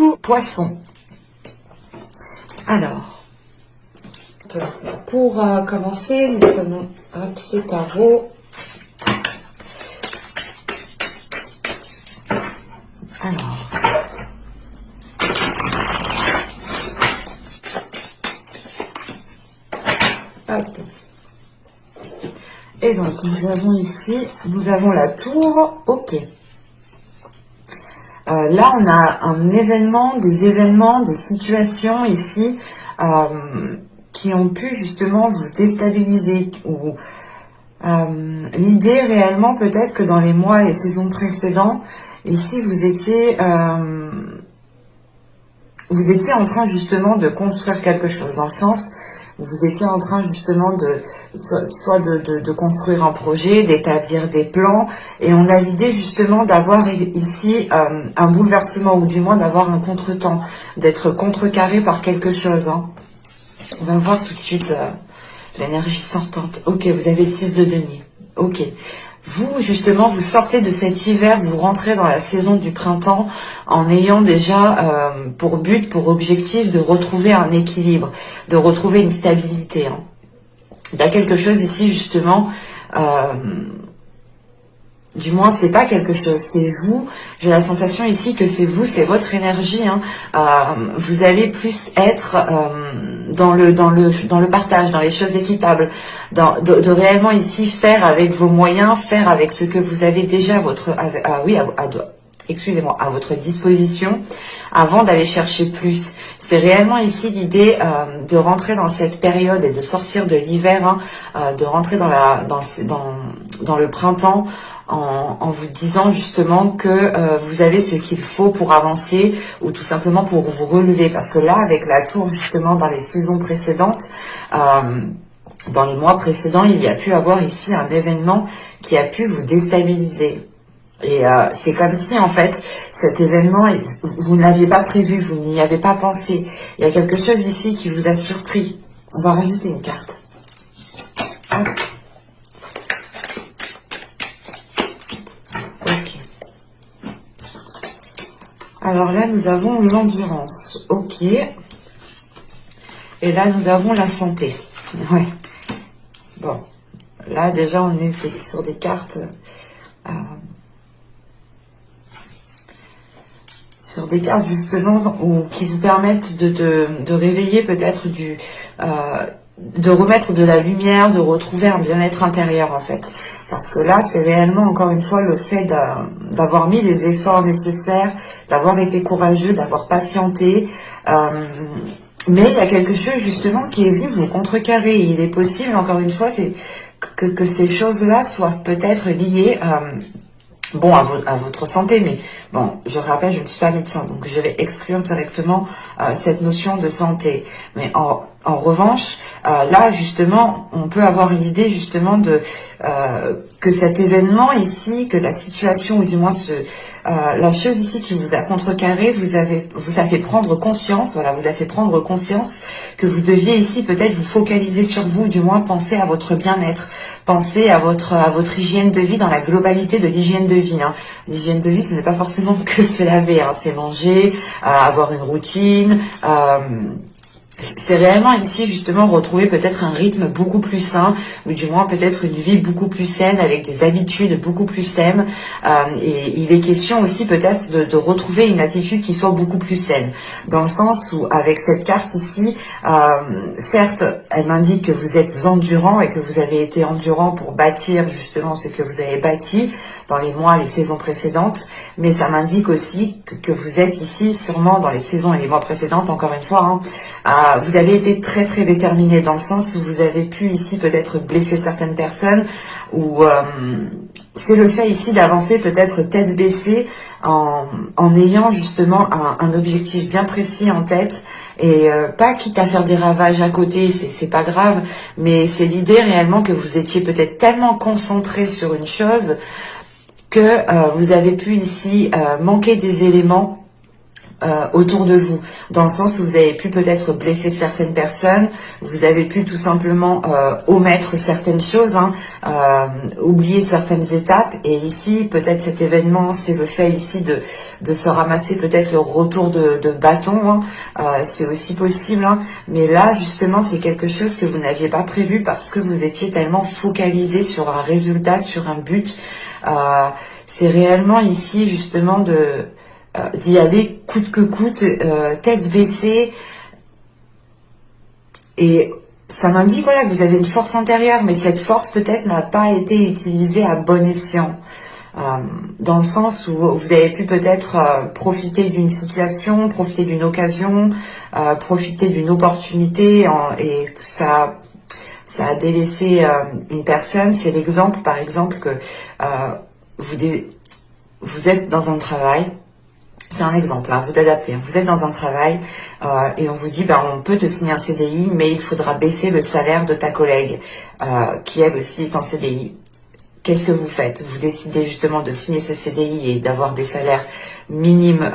coup, Poisson. Alors, pour commencer, nous prenons ce tarot. Alors, hop. Et donc, nous avons ici, nous avons la tour, ok. Là, on a un événement, des situations ici qui ont pu justement vous déstabiliser. Ou l'idée réellement, peut-être que dans les mois et saisons précédents, ici, vous étiez en train justement de construire quelque chose, dans le sens... Vous étiez en train justement de construire un projet, d'établir des plans, et on a l'idée justement d'avoir ici un bouleversement, ou du moins d'avoir un contretemps, d'être contrecarré par quelque chose. Hein. On va voir tout de suite l'énergie sortante. Ok, vous avez le 6 de denier. Ok. Vous, justement, vous sortez de cet hiver, vous rentrez dans la saison du printemps en ayant déjà pour but, pour objectif de retrouver un équilibre, de retrouver une stabilité. Hein. Il y a quelque chose ici, justement, du moins, c'est pas quelque chose, c'est vous. J'ai la sensation ici que c'est vous, c'est votre énergie. Hein. Vous allez plus être dans le partage, dans les choses équitables, de réellement ici faire avec vos moyens, faire avec ce que vous avez déjà à votre disposition, avant d'aller chercher plus. C'est réellement ici l'idée de rentrer dans cette période et de sortir de l'hiver, hein, de rentrer dans le printemps. En vous disant justement que vous avez ce qu'il faut pour avancer, ou tout simplement pour vous relever, parce que là, avec la tour justement dans les saisons précédentes, dans les mois précédents, il y a pu avoir ici un événement qui a pu vous déstabiliser. Et c'est comme si en fait cet événement, vous ne l'aviez pas prévu, vous n'y avez pas pensé. Il y a quelque chose ici qui vous a surpris. On va rajouter une carte. Hop. Alors là, nous avons l'endurance, ok. Et là, nous avons la santé. Ouais. Bon, là déjà, on est sur des cartes, justement qui vous permettent de réveiller peut-être de remettre de la lumière, de retrouver un bien-être intérieur en fait. Parce que là, c'est réellement encore une fois le fait d'avoir mis les efforts nécessaires, d'avoir été courageux, d'avoir patienté. Mais il y a quelque chose justement qui est venu vous contrecarrer. Il est possible, encore une fois, que ces choses-là soient peut-être liées à votre santé. Mais bon, je rappelle, je ne suis pas médecin, donc je vais exclure directement cette notion de santé. Mais en revanche, là justement, on peut avoir l'idée justement que cet événement ici, que la situation, ou du moins la chose ici qui vous a contrecarré, vous a fait prendre conscience, voilà, vous a fait prendre conscience que vous deviez ici peut-être vous focaliser sur vous, du moins penser à votre bien-être, penser à votre hygiène de vie dans la globalité de l'hygiène de vie. Hein. L'hygiène de vie, ce n'est pas forcément que se laver, hein, c'est manger, avoir une routine. C'est réellement ici justement retrouver peut-être un rythme beaucoup plus sain, ou du moins peut-être une vie beaucoup plus saine, avec des habitudes beaucoup plus saines. Et il est question aussi peut-être de retrouver une attitude qui soit beaucoup plus saine, dans le sens où avec cette carte ici, certes elle m'indique que vous êtes endurant et que vous avez été endurant pour bâtir justement ce que vous avez bâti dans les mois, les saisons précédentes, mais ça m'indique aussi que vous êtes ici sûrement dans les saisons et les mois précédentes, encore une fois, hein, vous avez été très très déterminé, dans le sens où vous avez pu ici peut-être blesser certaines personnes, ou c'est le fait ici d'avancer peut-être tête baissée en ayant justement un objectif bien précis en tête, et pas quitte à faire des ravages à côté, c'est pas grave, mais c'est l'idée réellement que vous étiez peut-être tellement concentré sur une chose que vous avez pu ici manquer des éléments autour de vous, dans le sens où vous avez pu peut-être blesser certaines personnes, vous avez pu tout simplement omettre certaines choses, hein, oublier certaines étapes, et ici peut-être cet événement, c'est le fait ici de se ramasser peut-être le retour de bâton, hein, c'est aussi possible, hein, mais là justement c'est quelque chose que vous n'aviez pas prévu parce que vous étiez tellement focalisé sur un résultat, sur un but. C'est réellement ici justement d'y aller coûte que coûte, tête baissée, et ça m'indique voilà, que vous avez une force intérieure, mais cette force peut-être n'a pas été utilisée à bon escient, dans le sens où vous avez pu peut-être profiter d'une situation, profiter d'une occasion, profiter d'une opportunité, et ça a délaissé une personne. C'est l'exemple par exemple que vous êtes dans un travail. C'est un exemple, hein, vous l'adaptez. Vous êtes dans un travail et on vous dit, on peut te signer un CDI, mais il faudra baisser le salaire de ta collègue qui elle aussi est en CDI. Qu'est-ce que vous faites? Vous décidez justement de signer ce CDI et d'avoir des salaires minimes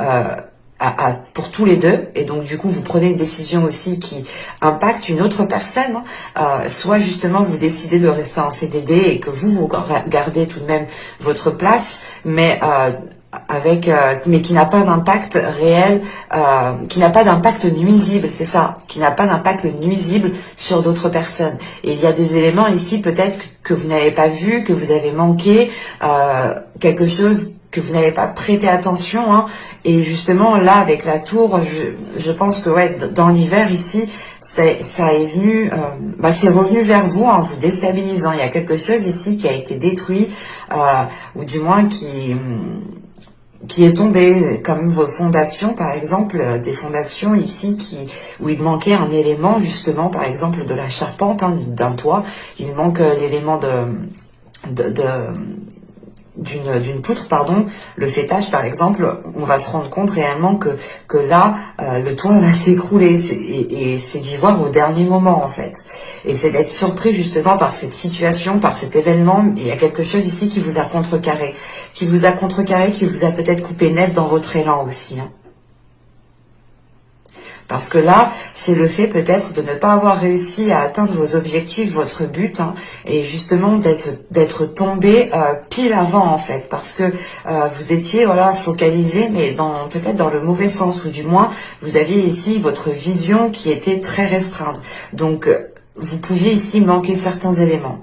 pour tous les deux, et donc du coup vous prenez une décision aussi qui impacte une autre personne, soit justement vous décidez de rester en CDD et que vous gardez tout de même votre place, mais mais qui n'a pas d'impact réel, qui n'a pas d'impact nuisible, c'est ça, qui n'a pas d'impact nuisible sur d'autres personnes. Et il y a des éléments ici peut-être que vous n'avez pas vu, que vous avez manqué, quelque chose que vous n'avez pas prêté attention, hein. Et justement là avec la tour, je pense que ouais, dans l'hiver ici, ça est venu, c'est revenu vers vous en vous déstabilisant. Il y a quelque chose ici qui a été détruit, ou du moins qui est tombé, comme vos fondations par exemple, des fondations ici où il manquait un élément justement, par exemple de la charpente, hein, d'un toit, il manque l'élément d'une poutre, pardon, le fêtage par exemple, on va se rendre compte réellement que là, le toit va s'écrouler, et c'est d'y voir au dernier moment en fait. Et c'est d'être surpris justement par cette situation, par cet événement. Il y a quelque chose ici qui vous a contrecarré, qui vous a peut-être coupé net dans votre élan aussi, hein. Parce que là, c'est le fait peut-être de ne pas avoir réussi à atteindre vos objectifs, votre but, hein, et justement d'être tombé pile avant en fait, parce que vous étiez focalisé, mais peut-être dans le mauvais sens, ou du moins vous aviez ici votre vision qui était très restreinte. Donc vous pouviez ici manquer certains éléments.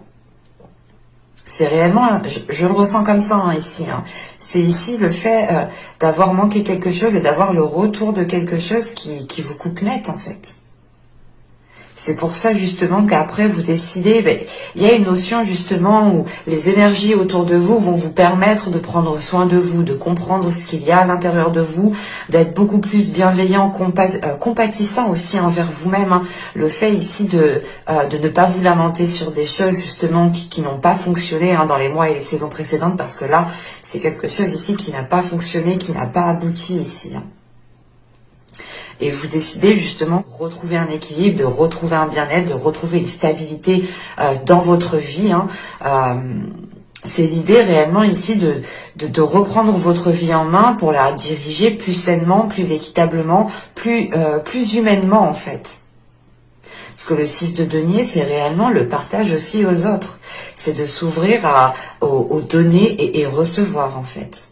C'est réellement, je le ressens comme ça, hein, ici, hein. C'est ici le fait d'avoir manqué quelque chose et d'avoir le retour de quelque chose qui vous coupe net en fait. C'est pour ça justement qu'après vous décidez, il y a une notion justement où les énergies autour de vous vont vous permettre de prendre soin de vous, de comprendre ce qu'il y a à l'intérieur de vous, d'être beaucoup plus bienveillant, compatissant aussi envers vous-même, hein. Le fait ici de ne pas vous lamenter sur des choses justement qui n'ont pas fonctionné, hein, dans les mois et les saisons précédentes, parce que là c'est quelque chose ici qui n'a pas fonctionné, qui n'a pas abouti ici, hein. Et vous décidez justement de retrouver un équilibre, de retrouver un bien-être, de retrouver une stabilité dans votre vie, hein. C'est l'idée réellement ici de reprendre votre vie en main pour la diriger plus sainement, plus équitablement, plus humainement en fait. Parce que le 6 de denier, c'est réellement le partage aussi aux autres. C'est de s'ouvrir au donner et recevoir en fait.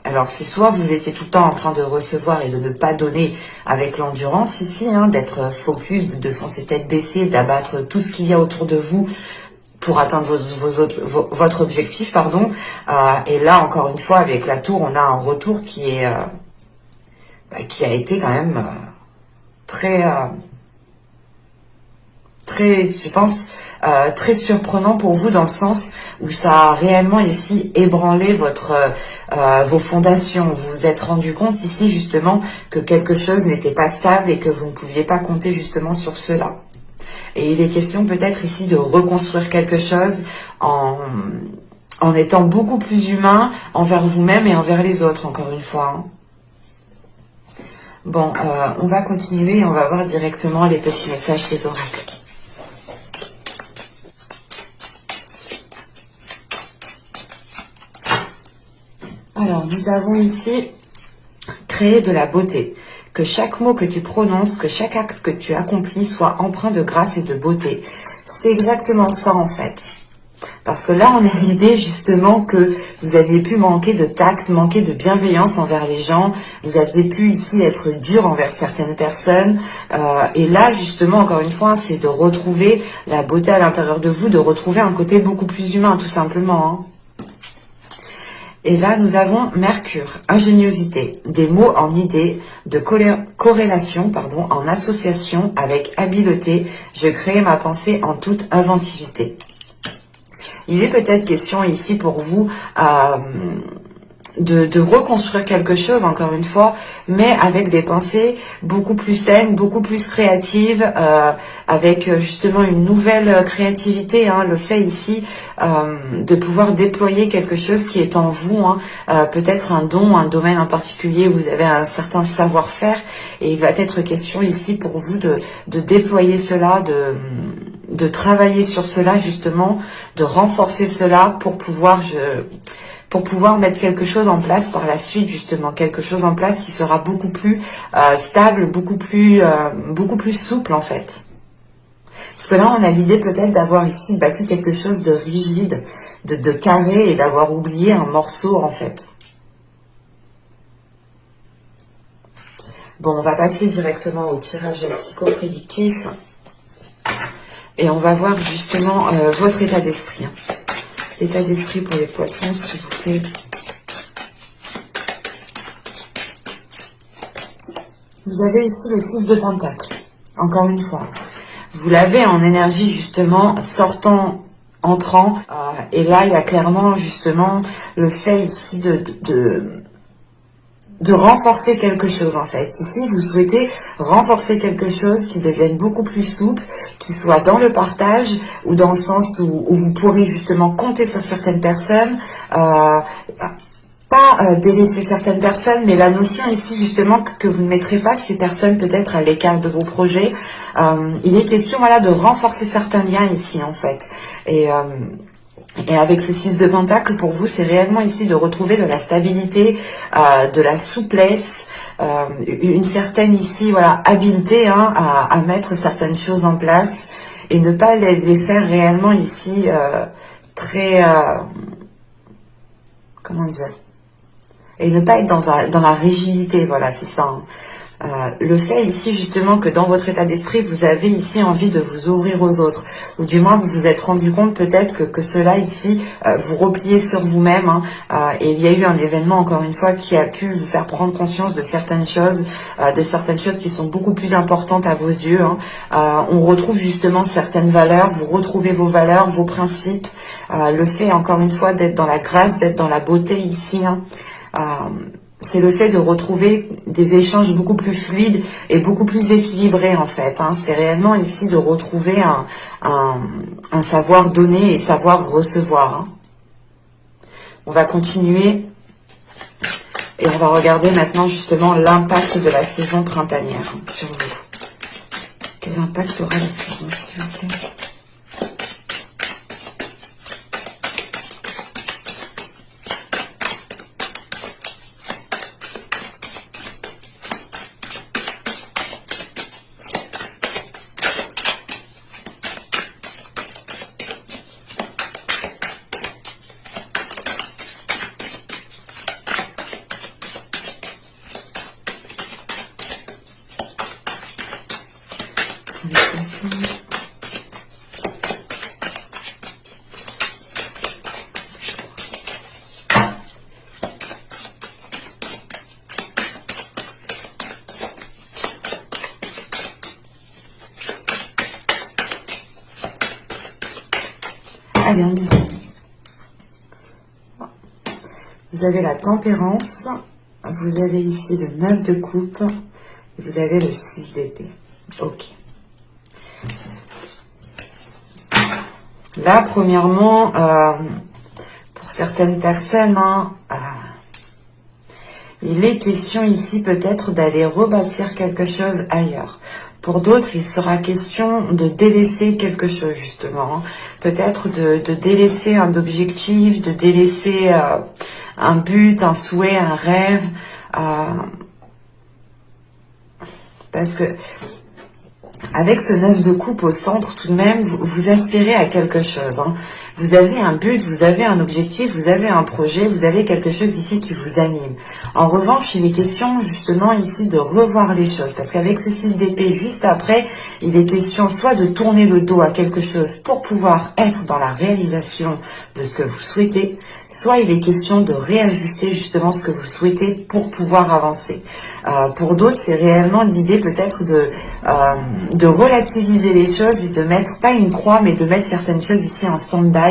Alors c'est soit vous étiez tout le temps en train de recevoir et de ne pas donner avec l'endurance ici, hein, d'être focus, de foncer tête baissée, d'abattre tout ce qu'il y a autour de vous pour atteindre votre objectif, pardon. Et là encore une fois avec la tour, on a un retour qui a été quand même très, je pense, très surprenant pour vous, dans le sens où ça a réellement ici ébranlé vos fondations. Vous vous êtes rendu compte ici justement que quelque chose n'était pas stable et que vous ne pouviez pas compter justement sur cela. Et il est question peut-être ici de reconstruire quelque chose en étant beaucoup plus humain envers vous-même et envers les autres, encore une fois, hein. Bon, on va continuer et on va voir directement les petits messages des oracles. Alors, nous avons ici créer de la beauté. Que chaque mot que tu prononces, que chaque acte que tu accomplis soit empreint de grâce et de beauté. C'est exactement ça en fait. Parce que là, on a l'idée justement que vous aviez pu manquer de tact, manquer de bienveillance envers les gens. Vous aviez pu ici être dur envers certaines personnes. Et là, justement, encore une fois, c'est de retrouver la beauté à l'intérieur de vous, de retrouver un côté beaucoup plus humain, tout simplement. Hein. Et là, nous avons Mercure, ingéniosité, des mots en idée, de corrélation, en association avec habileté. Je crée ma pensée en toute inventivité. Il est peut-être question ici pour vous de reconstruire quelque chose, encore une fois, mais avec des pensées beaucoup plus saines, beaucoup plus créatives, avec justement une nouvelle créativité. Hein, le fait ici de pouvoir déployer quelque chose qui est en vous, hein, peut-être un don, un domaine en particulier où vous avez un certain savoir-faire, et il va être question ici pour vous de déployer cela, de travailler sur cela justement, de renforcer cela pour pouvoir mettre quelque chose en place par la suite justement, quelque chose en place qui sera beaucoup plus stable, beaucoup plus souple en fait. Parce que là on a l'idée peut-être d'avoir ici bâti quelque chose de rigide, de carré, et d'avoir oublié un morceau en fait. Bon, on va passer directement au tirage psychoprédictif. Et on va voir justement votre état d'esprit. Hein. L'état d'esprit pour les poissons, s'il vous plaît. Vous avez ici le 6 de Pentacle. Encore une fois. Vous l'avez en énergie justement sortant, entrant. Et là, il y a clairement justement le fait ici de renforcer quelque chose en fait. Ici, vous souhaitez renforcer quelque chose qui devienne beaucoup plus souple, qui soit dans le partage ou dans le sens où vous pourrez justement compter sur certaines personnes, pas délaisser certaines personnes, mais la notion ici justement que vous ne mettrez pas ces personnes peut-être à l'écart de vos projets. Il est question voilà, de renforcer certains liens ici en fait. Et avec ce 6 de Pentacle, pour vous, c'est réellement ici de retrouver de la stabilité, de la souplesse, une certaine ici voilà habileté hein, à mettre certaines choses en place et ne pas les faire réellement ici très... comment dire, et ne pas être dans la rigidité, voilà, c'est ça. Hein. Le fait ici justement que dans votre état d'esprit, vous avez ici envie de vous ouvrir aux autres, ou du moins vous vous êtes rendu compte peut-être que cela ici, vous repliez sur vous-même, hein, et il y a eu un événement encore une fois qui a pu vous faire prendre conscience de certaines choses qui sont beaucoup plus importantes à vos yeux. Hein. On retrouve justement certaines valeurs, vous retrouvez vos valeurs, vos principes, le fait encore une fois d'être dans la grâce, d'être dans la beauté ici, hein. C'est le fait de retrouver des échanges beaucoup plus fluides et beaucoup plus équilibrés en fait. Hein. C'est réellement ici de retrouver un savoir donner et savoir recevoir. Hein. On va continuer et on va regarder maintenant justement l'impact de la saison printanière sur vous. Quel impact aura la saison s'il vous plaît ? Allez, on y va. Vous avez la tempérance, vous avez ici le 9 de coupe, et vous avez le 6 d'épée. Ok. Là, premièrement, pour certaines personnes, hein, il est question ici peut-être d'aller rebâtir quelque chose ailleurs. Pour d'autres, il sera question de délaisser quelque chose, justement. Hein. Peut-être de délaisser un objectif, de délaisser un but, un souhait, un rêve. Parce que avec ce 9 de coupe au centre, tout de même, vous aspirez à quelque chose. Hein. Vous avez un but, vous avez un objectif, vous avez un projet, vous avez quelque chose ici qui vous anime. En revanche, il est question justement ici de revoir les choses. Parce qu'avec ce 6 d'épée, juste après, il est question soit de tourner le dos à quelque chose pour pouvoir être dans la réalisation de ce que vous souhaitez, soit il est question de réajuster justement ce que vous souhaitez pour pouvoir avancer. Pour d'autres, c'est réellement l'idée peut-être de relativiser les choses et de mettre, pas une croix, mais de mettre certaines choses ici en stand-by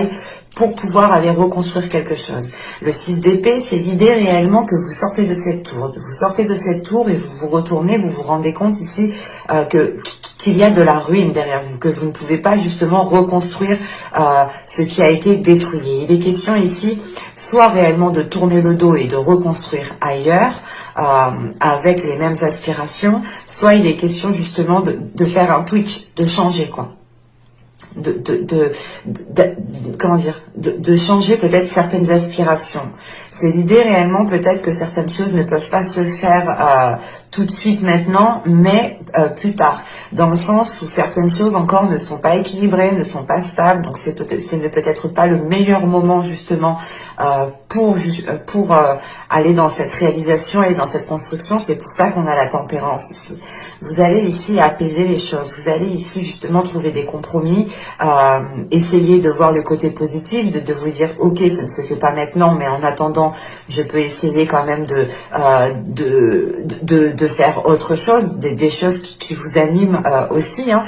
pour pouvoir aller reconstruire quelque chose. Le 6 d'épée, c'est l'idée réellement que vous sortez de cette tour. Vous sortez de cette tour et vous vous retournez, vous vous rendez compte ici qu'il y a de la ruine derrière vous, que vous ne pouvez pas justement reconstruire ce qui a été détruit. Il est question ici soit réellement de tourner le dos et de reconstruire ailleurs, avec les mêmes aspirations, soit il est question justement de faire un twitch, de changer quoi. Comment dire, de changer peut-être certaines aspirations. C'est l'idée réellement peut-être que certaines choses ne peuvent pas se faire tout de suite maintenant, mais plus tard, dans le sens où certaines choses encore ne sont pas équilibrées, ne sont pas stables, donc ce n'est peut-être pas le meilleur moment justement pour aller dans cette réalisation et dans cette construction. C'est pour ça qu'on a la tempérance ici. Vous allez ici apaiser les choses, vous allez ici justement trouver des compromis, essayer de voir le côté positif, de vous dire ok, ça ne se fait pas maintenant, mais en attendant je peux essayer quand même de faire autre chose, des choses qui vous animent aussi, hein.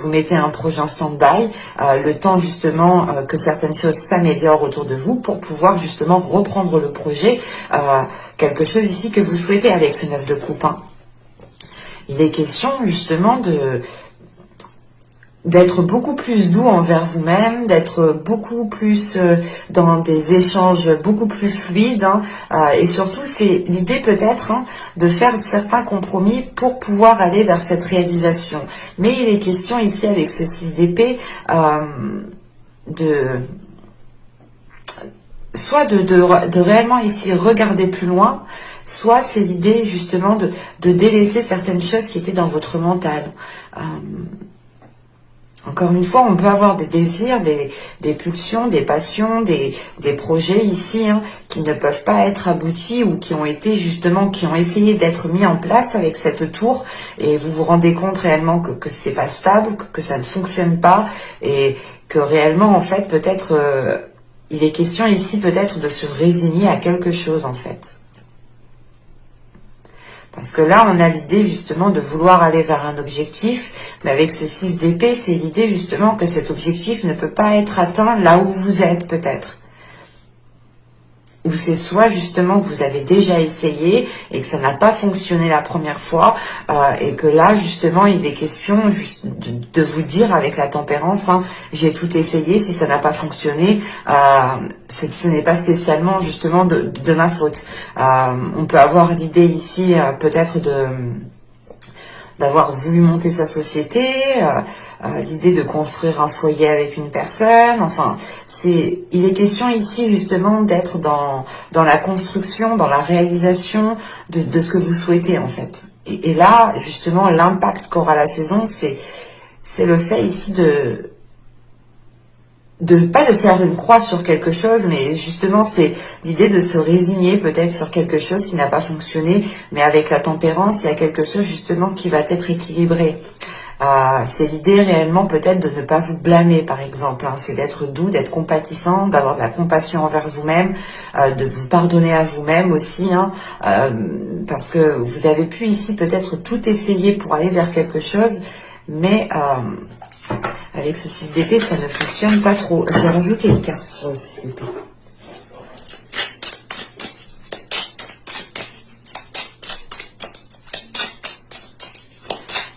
Vous mettez un projet en stand-by, le temps justement que certaines choses s'améliorent autour de vous pour pouvoir justement reprendre le projet, quelque chose ici que vous souhaitez avec ce 9 de coupe, hein. Il est question justement d'être beaucoup plus doux envers vous-même, d'être beaucoup plus dans des échanges beaucoup plus fluides, hein, et surtout c'est l'idée peut-être, hein, de faire certains compromis pour pouvoir aller vers cette réalisation. Mais il est question ici avec ce 6 d'épée soit de réellement ici regarder plus loin, soit c'est l'idée justement de délaisser certaines choses qui étaient dans votre mental. Encore une fois, on peut avoir des désirs, des pulsions, des passions, des projets ici, hein, qui ne peuvent pas être aboutis ou qui ont été justement, qui ont essayé d'être mis en place avec cette tour, et vous vous rendez compte réellement que c'est pas stable, que ça ne fonctionne pas, et que réellement en fait peut-être il est question ici peut-être de se résigner à quelque chose en fait. Parce que là, on a l'idée justement de vouloir aller vers un objectif, mais avec ce 6 d'épée, c'est l'idée justement que cet objectif ne peut pas être atteint là où vous êtes peut-être. Ou c'est soit justement que vous avez déjà essayé et que ça n'a pas fonctionné la première fois, et que là justement il est question de vous dire avec la tempérance, hein, j'ai tout essayé, si ça n'a pas fonctionné, ce n'est pas spécialement justement de ma faute. On peut avoir l'idée ici peut-être d'avoir voulu monter sa société, l'idée de construire un foyer avec une personne, enfin, il est question ici justement d'être dans la construction, dans la réalisation de ce que vous souhaitez en fait. Et là, justement, l'impact qu'aura la saison, c'est le fait ici pas de faire une croix sur quelque chose, mais justement c'est l'idée de se résigner peut-être sur quelque chose qui n'a pas fonctionné, mais avec la tempérance, il y a quelque chose justement qui va être équilibré. C'est l'idée réellement peut-être de ne pas vous blâmer par exemple, hein. C'est d'être doux, d'être compatissant, d'avoir de la compassion envers vous-même, de vous pardonner à vous-même aussi, hein, parce que vous avez pu ici peut-être tout essayer pour aller vers quelque chose, mais avec ce 6 d'épée, ça ne fonctionne pas trop. Je vais rajouter une carte sur le 6 d'épée.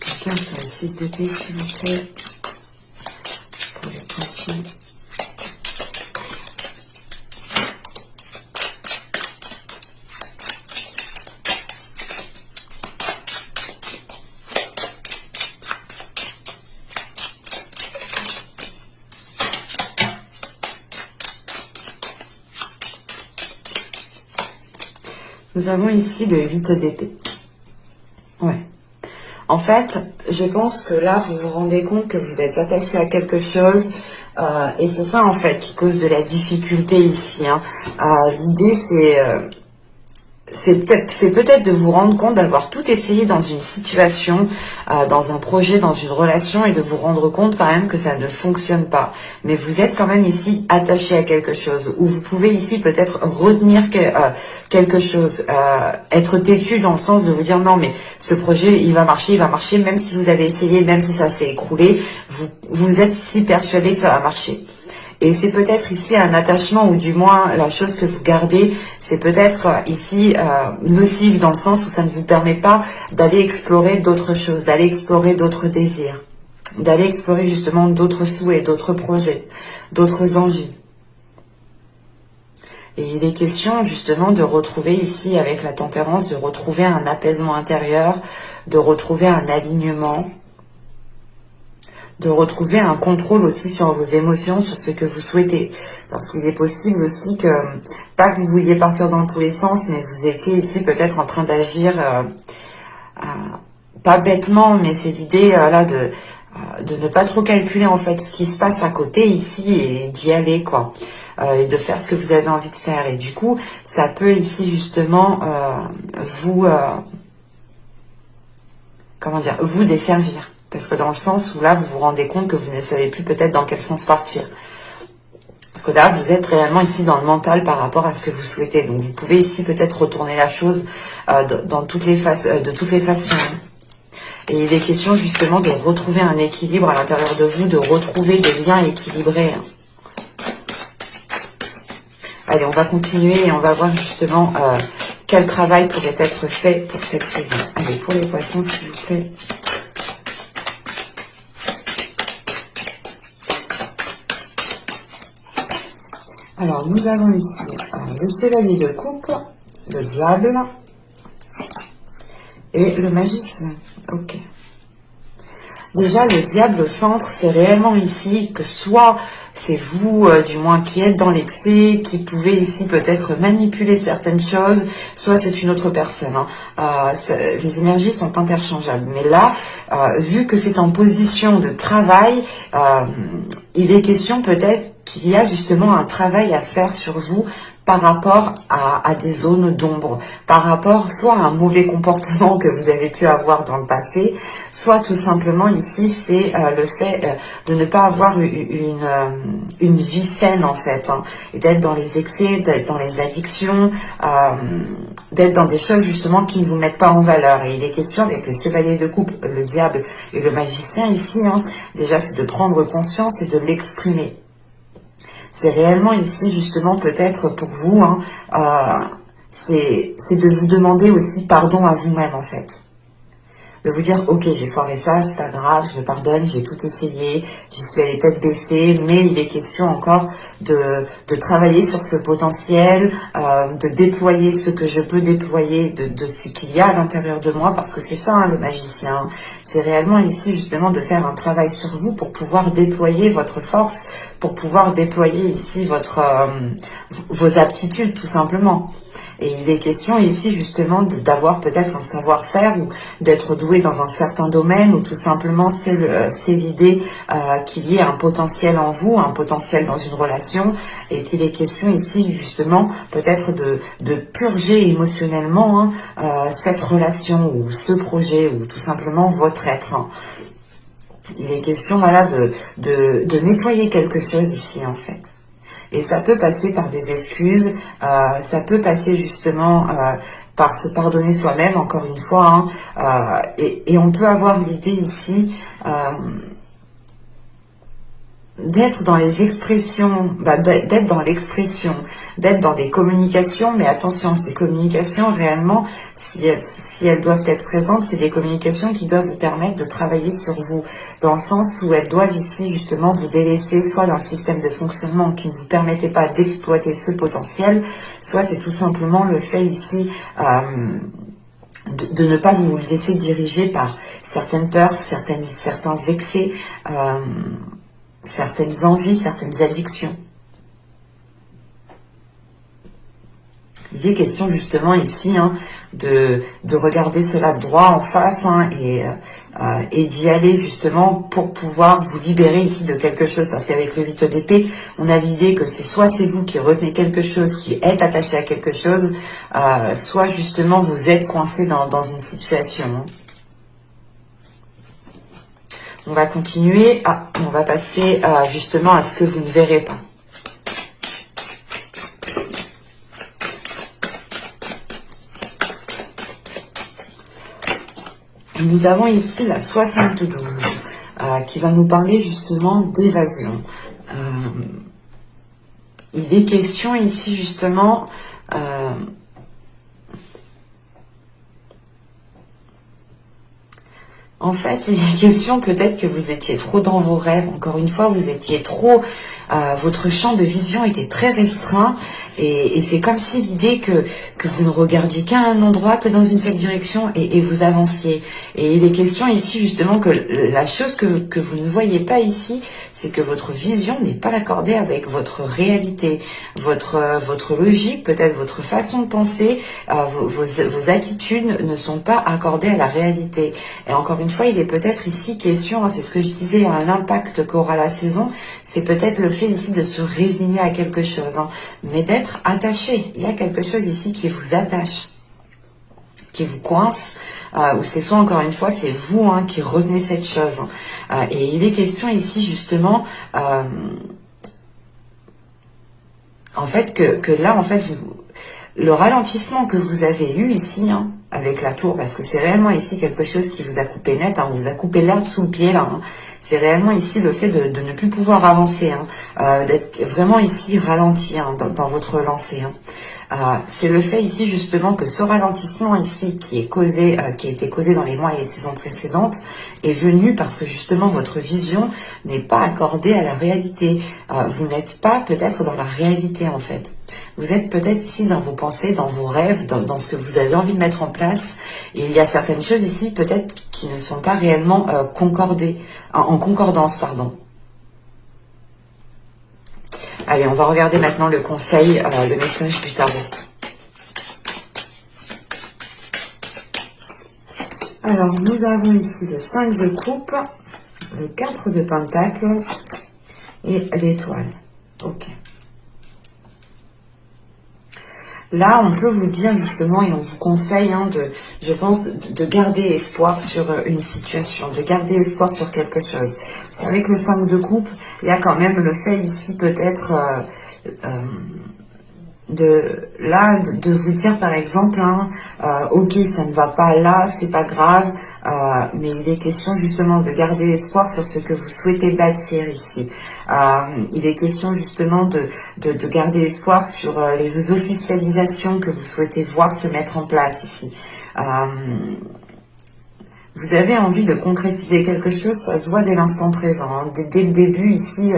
Une carte sur le 6 d'épée, s'il vous plaît. Pour les tensions. Nous avons ici le 8 d'épée. Ouais. En fait, je pense que là, vous vous rendez compte que vous êtes attaché à quelque chose et c'est ça, en fait, qui cause de la difficulté ici. Hein. L'idée, c'est peut-être de vous rendre compte d'avoir tout essayé dans une situation, dans un projet, dans une relation et de vous rendre compte quand même que ça ne fonctionne pas. Mais vous êtes quand même ici attaché à quelque chose ou vous pouvez ici peut-être retenir quelque chose, être têtu dans le sens de vous dire non mais ce projet il va marcher même si vous avez essayé, même si ça s'est écroulé, vous êtes ici persuadé que ça va marcher. Et c'est peut-être ici un attachement, ou du moins la chose que vous gardez, c'est peut-être ici nocive dans le sens où ça ne vous permet pas d'aller explorer d'autres choses, d'aller explorer d'autres désirs, d'aller explorer justement d'autres souhaits, d'autres projets, d'autres envies. Et il est question justement de retrouver ici avec la tempérance, de retrouver un apaisement intérieur, de retrouver un alignement, de retrouver un contrôle aussi sur vos émotions, sur ce que vous souhaitez. Parce qu'il est possible aussi que, pas que vous vouliez partir dans tous les sens, mais vous étiez ici peut-être en train d'agir, pas bêtement, mais c'est l'idée là de ne pas trop calculer en fait ce qui se passe à côté ici et d'y aller quoi. Et de faire ce que vous avez envie de faire. Et du coup, ça peut ici justement vous, comment dire, vous desservir. Parce que dans le sens où là, vous vous rendez compte que vous ne savez plus peut-être dans quel sens partir. Parce que là, vous êtes réellement ici dans le mental par rapport à ce que vous souhaitez. Donc, vous pouvez ici peut-être retourner la chose dans toutes les de toutes les façons. Et il est question justement de retrouver un équilibre à l'intérieur de vous, de retrouver des liens équilibrés. Allez, on va continuer et on va voir justement quel travail pourrait être fait pour cette saison. Allez, pour les poissons, s'il vous plaît. Alors, nous avons ici le chevalier de coupe, le diable et le magicien. Ok. Déjà, le diable au centre, c'est réellement ici que soit c'est vous, du moins, qui êtes dans l'excès, qui pouvez ici peut-être manipuler certaines choses, soit c'est une autre personne. Hein. Les énergies sont interchangeables. Mais là, vu que c'est en position de travail, il est question peut-être qu'il y a justement un travail à faire sur vous par rapport à des zones d'ombre, par rapport soit à un mauvais comportement que vous avez pu avoir dans le passé, soit tout simplement ici c'est le fait de ne pas avoir une vie saine en fait, hein, et d'être dans les excès, d'être dans les addictions, d'être dans des choses justement qui ne vous mettent pas en valeur. Et il est question avec le chevalier de coupe, le diable et le magicien ici, hein, déjà c'est de prendre conscience et de l'exprimer. C'est réellement ici, justement, peut-être pour vous, hein, c'est de vous demander aussi pardon à vous-même, en fait. De vous dire, ok, j'ai foiré ça, c'est pas grave, je me pardonne, j'ai tout essayé, j'y suis allée tête baissée, mais il est question encore de travailler sur ce potentiel, de déployer ce que je peux déployer de ce qu'il y a à l'intérieur de moi, parce que c'est ça, hein, le magicien. C'est réellement ici, justement, de faire un travail sur vous pour pouvoir déployer votre force, pour pouvoir déployer ici vos aptitudes, tout simplement. Et il est question ici justement d'avoir peut-être un savoir-faire ou d'être doué dans un certain domaine, ou tout simplement c'est l'idée qu'il y ait un potentiel en vous, un potentiel dans une relation, et qu'il est question ici justement peut-être de purger émotionnellement, hein, cette relation ou ce projet ou tout simplement votre être. Hein. Il est question voilà, de nettoyer quelque chose ici en fait. Et ça peut passer par des excuses, ça peut passer justement par se pardonner soi-même, encore une fois, hein, et on peut avoir l'idée ici d'être dans les expressions, d'être dans l'expression, d'être dans des communications, mais attention, ces communications réellement, si elles doivent être présentes, c'est des communications qui doivent vous permettre de travailler sur vous, dans le sens où elles doivent ici justement vous délaisser, soit d'un système de fonctionnement qui ne vous permettait pas d'exploiter ce potentiel, soit c'est tout simplement le fait ici de ne pas vous laisser diriger par certaines peurs, certains excès, certaines envies, certaines addictions. Il est question justement ici de regarder cela droit en face et d'y aller justement pour pouvoir vous libérer ici de quelque chose. Parce qu'avec le 8 d'épée, on a l'idée que c'est vous qui retenez quelque chose, qui êtes attaché à quelque chose, soit justement vous êtes coincé dans une situation. On va continuer. On va passer justement à ce que vous ne verrez pas. Nous avons ici la 72 qui va nous parler justement d'évasion. Il est question ici justement en fait, il est question peut-être que vous étiez trop dans vos rêves. Encore une fois, vous étiez trop... votre champ de vision était très restreint. Et c'est comme si l'idée que vous ne regardiez qu'à un endroit, que dans une seule direction, et vous avanciez. Et il est question ici justement que la chose que vous ne voyez pas ici, c'est que votre vision n'est pas accordée avec votre réalité, votre logique, peut-être votre façon de penser, vos attitudes ne sont pas accordées à la réalité. Et encore une fois, il est peut-être ici question, c'est ce que je disais, l'impact qu'aura la saison, c'est peut-être le fait ici de se résigner à quelque chose, mais d'être attaché. Il y a quelque chose ici qui vous attache, qui vous coince, ou c'est soit encore une fois, c'est vous qui retenez cette chose. Et il est question ici justement, en fait, que là, en fait, le ralentissement que vous avez eu ici, avec la tour, parce que c'est réellement ici quelque chose qui vous a coupé net, on vous a coupé l'herbe sous le pied là. C'est réellement ici le fait de ne plus pouvoir avancer, d'être vraiment ici ralenti dans votre lancée. C'est le fait ici justement que ce ralentissement ici qui a été causé dans les mois et les saisons précédentes est venu parce que justement votre vision n'est pas accordée à la réalité. Vous n'êtes pas peut-être dans la réalité en fait. Vous êtes peut-être ici dans vos pensées, dans vos rêves, dans ce que vous avez envie de mettre en place. Et il y a certaines choses ici peut-être qui ne sont pas réellement en concordance, pardon. Allez, on va regarder maintenant le conseil, le message du tarot. Alors, nous avons ici le 5 de coupe, le 4 de pentacle et l'étoile. Ok. Là, on peut vous dire justement, et on vous conseille, je pense, de garder espoir sur une situation, de garder espoir sur quelque chose. C'est avec le 5 de coupe, il y a quand même le fait ici peut-être de vous dire par exemple, ok, ça ne va pas là, c'est pas grave, mais il est question justement de garder espoir sur ce que vous souhaitez bâtir ici. Il est question justement de garder espoir sur les officialisations que vous souhaitez voir se mettre en place ici. Vous avez envie de concrétiser quelque chose, ça se voit dès l'instant présent, dès le début ici,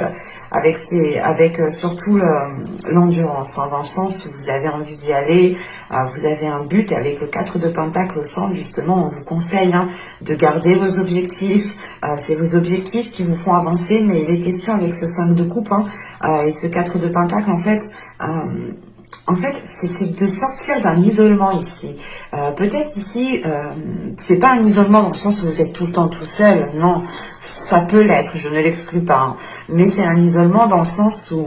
avec surtout l'endurance, dans le sens où vous avez envie d'y aller, vous avez un but, et avec le 4 de pentacle au centre, justement, on vous conseille de garder vos objectifs, c'est vos objectifs qui vous font avancer, mais il est question avec ce 5 de coupe et ce 4 de pentacle, en fait, c'est de sortir d'un isolement ici. Peut-être ici, c'est pas un isolement dans le sens où vous êtes tout le temps tout seul. Non, ça peut l'être, je ne l'exclus pas. Mais c'est un isolement dans le sens où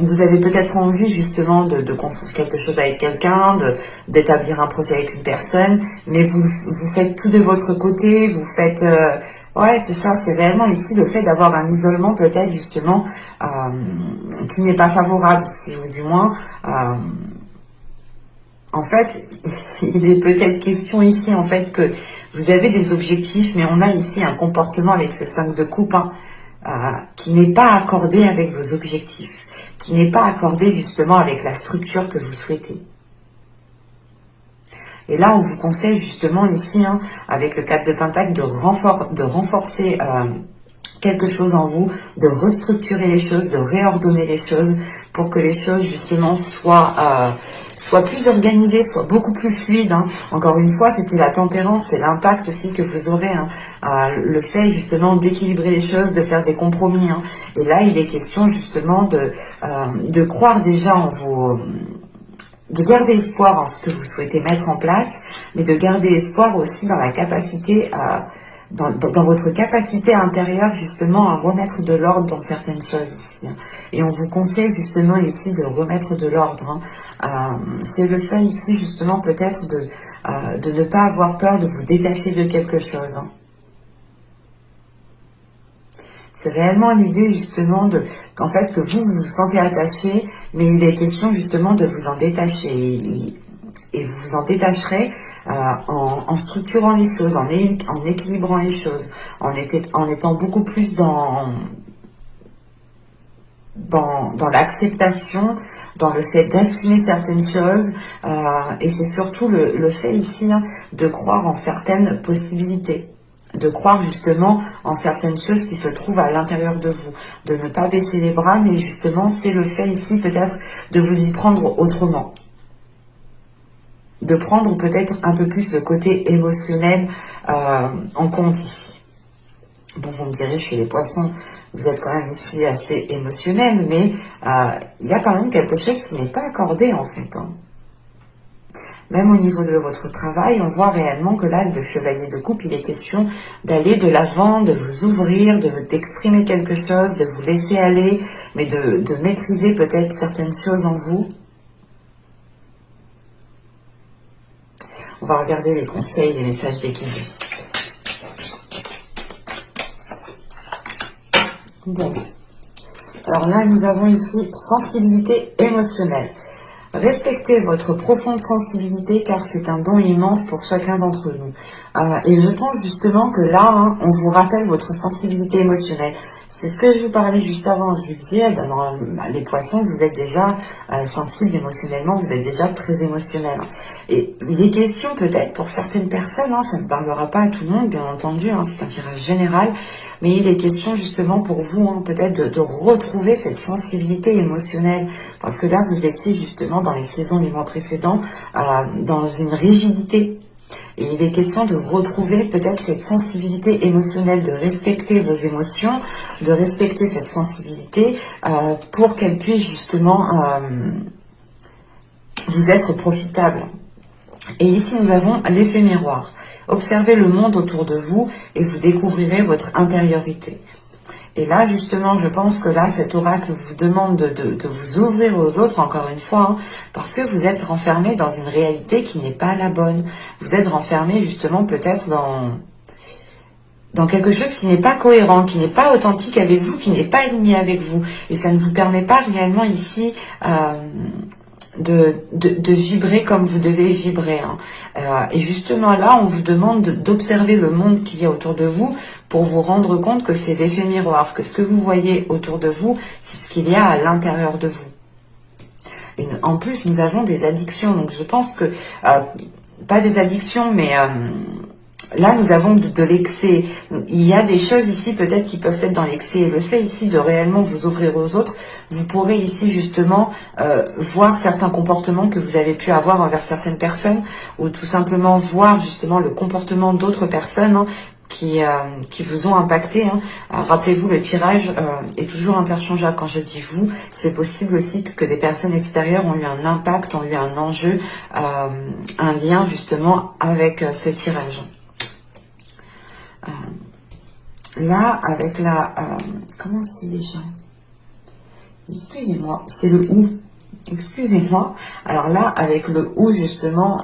vous avez peut-être envie justement de construire quelque chose avec quelqu'un, d'établir un projet avec une personne, mais vous faites tout de votre côté, vous faites... ouais, c'est ça, c'est réellement ici le fait d'avoir un isolement peut-être justement qui n'est pas favorable ici, ou du moins, en fait, il est peut-être question ici en fait que vous avez des objectifs, mais on a ici un comportement avec ce 5 de coupe qui n'est pas accordé avec vos objectifs, qui n'est pas accordé justement avec la structure que vous souhaitez. Et là, on vous conseille justement ici, avec le 4 de pentacle, de renforcer quelque chose en vous, de restructurer les choses, de réordonner les choses pour que les choses justement soient plus organisées, soient beaucoup plus fluides. Encore une fois, c'était la tempérance, c'est l'impact aussi que vous aurez. Le fait justement d'équilibrer les choses, de faire des compromis. Et là, il est question justement de croire déjà en vos... de garder espoir en ce que vous souhaitez mettre en place, mais de garder espoir aussi dans la capacité dans votre capacité intérieure justement à remettre de l'ordre dans certaines choses ici. Et on vous conseille justement ici de remettre de l'ordre. C'est le fait ici justement peut-être de ne pas avoir peur de vous détacher de quelque chose. C'est réellement l'idée justement qu'en fait que vous vous sentez attaché, mais il est question justement de vous en détacher. Et vous vous en détacherez en structurant les choses, en équilibrant les choses, en étant beaucoup plus dans l'acceptation, dans le fait d'assumer certaines choses, et c'est surtout le fait ici de croire en certaines possibilités, de croire justement en certaines choses qui se trouvent à l'intérieur de vous, de ne pas baisser les bras, mais justement c'est le fait ici peut-être de vous y prendre autrement, de prendre peut-être un peu plus le côté émotionnel en compte ici. Bon, vous me direz, chez les poissons, vous êtes quand même ici assez émotionnel, mais il y a quand même quelque chose qui n'est pas accordé en fait. Même au niveau de votre travail, on voit réellement que là, le chevalier de coupe, il est question d'aller de l'avant, de vous ouvrir, d'exprimer quelque chose, de vous laisser aller, mais de maîtriser peut-être certaines choses en vous. On va regarder les conseils, les messages des guides. Bon. Alors là, nous avons ici sensibilité émotionnelle. Respectez votre profonde sensibilité car c'est un don immense pour chacun d'entre nous. Et je pense justement que là, on vous rappelle votre sensibilité émotionnelle. C'est ce que je vous parlais juste avant. Je vous disais, dans les poissons, vous êtes déjà sensible émotionnellement, vous êtes déjà très émotionnel. Et il est question peut-être pour certaines personnes, ça ne parlera pas à tout le monde, bien entendu, c'est un tirage général, mais il est question justement pour vous, peut-être de retrouver cette sensibilité émotionnelle, parce que là, vous étiez justement dans les saisons, les mois précédents, dans une rigidité. Et il est question de retrouver peut-être cette sensibilité émotionnelle, de respecter vos émotions, de respecter cette sensibilité pour qu'elle puisse justement vous être profitable. Et ici, nous avons l'effet miroir. Observez le monde autour de vous et vous découvrirez votre intériorité. Et là, justement, je pense que là, cet oracle vous demande de vous ouvrir aux autres, encore une fois, parce que vous êtes renfermé dans une réalité qui n'est pas la bonne. Vous êtes renfermé, justement, peut-être dans quelque chose qui n'est pas cohérent, qui n'est pas authentique avec vous, qui n'est pas aligné avec vous. Et ça ne vous permet pas réellement ici de vibrer comme vous devez vibrer. Et justement là, on vous demande d'observer le monde qu'il y a autour de vous pour vous rendre compte que c'est l'effet miroir, que ce que vous voyez autour de vous, c'est ce qu'il y a à l'intérieur de vous. En plus, nous avons des addictions, donc je pense que, pas des addictions, mais là, nous avons de l'excès. Il y a des choses ici peut-être qui peuvent être dans l'excès. Et le fait ici de réellement vous ouvrir aux autres, vous pourrez ici justement voir certains comportements que vous avez pu avoir envers certaines personnes, ou tout simplement voir justement le comportement d'autres personnes qui vous ont impacté. Rappelez-vous, le tirage est toujours interchangeable. Quand je dis vous, c'est possible aussi que des personnes extérieures ont eu un impact, ont eu un enjeu, un lien justement avec ce tirage. Là, avec la... comment c'est déjà? Excusez-moi, c'est le ou. Excusez-moi. Alors là, avec le ou, justement,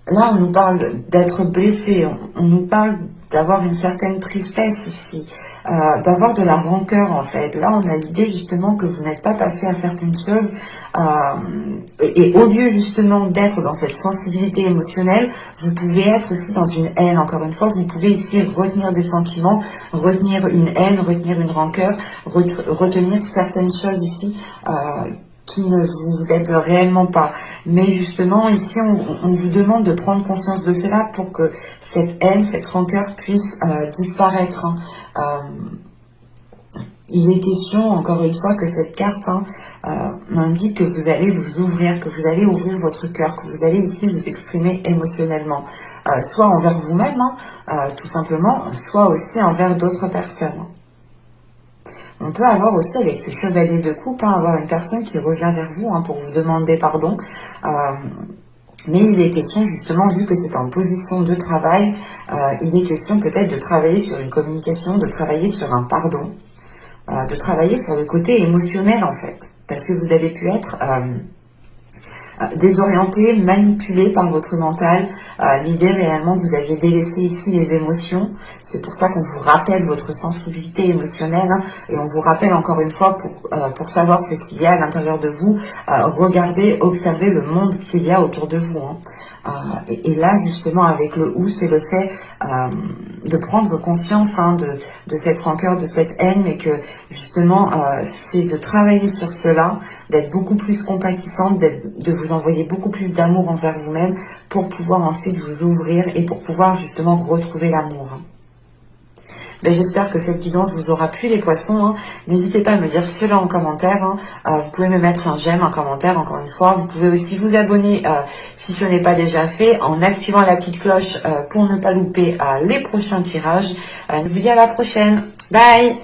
là, on nous parle d'être blessé. On nous parle d'avoir une certaine tristesse ici, d'avoir de la rancœur, en fait. Là, on a l'idée, justement, que vous n'êtes pas passé à certaines choses. Et au lieu justement d'être dans cette sensibilité émotionnelle, vous pouvez être aussi dans une haine. Encore une fois, vous pouvez ici retenir des sentiments, retenir une haine, retenir une rancœur, retenir certaines choses ici qui ne vous aident réellement pas. Mais justement, ici, on vous demande de prendre conscience de cela pour que cette haine, cette rancœur puisse disparaître. Il est question, encore une fois, que cette carte m'indique que vous allez vous ouvrir, que vous allez ouvrir votre cœur, que vous allez ici vous exprimer émotionnellement, soit envers vous-même, tout simplement, soit aussi envers d'autres personnes. On peut avoir aussi avec ce chevalier de coupe, avoir une personne qui revient vers vous pour vous demander pardon. Mais il est question justement, vu que c'est en position de travail, il est question peut-être de travailler sur une communication, de travailler sur un pardon, de travailler sur le côté émotionnel en fait. Parce que vous avez pu être désorienté, manipulé par votre mental. L'idée réellement que vous aviez délaissé ici les émotions. C'est pour ça qu'on vous rappelle votre sensibilité émotionnelle et on vous rappelle encore une fois pour savoir ce qu'il y a à l'intérieur de vous, regardez, observez le monde qu'il y a autour de vous. Et là justement avec le ou, c'est le fait de prendre conscience de cette rancœur, de cette haine, mais que justement c'est de travailler sur cela, d'être beaucoup plus compatissante, de vous envoyer beaucoup plus d'amour envers vous-même pour pouvoir ensuite vous ouvrir et pour pouvoir justement retrouver l'amour. Ben, j'espère que cette guidance vous aura plu les poissons. N'hésitez pas à me dire cela en commentaire. Vous pouvez me mettre un j'aime, un commentaire encore une fois. Vous pouvez aussi vous abonner si ce n'est pas déjà fait en activant la petite cloche pour ne pas louper les prochains tirages. Je vous dis à la prochaine. Bye!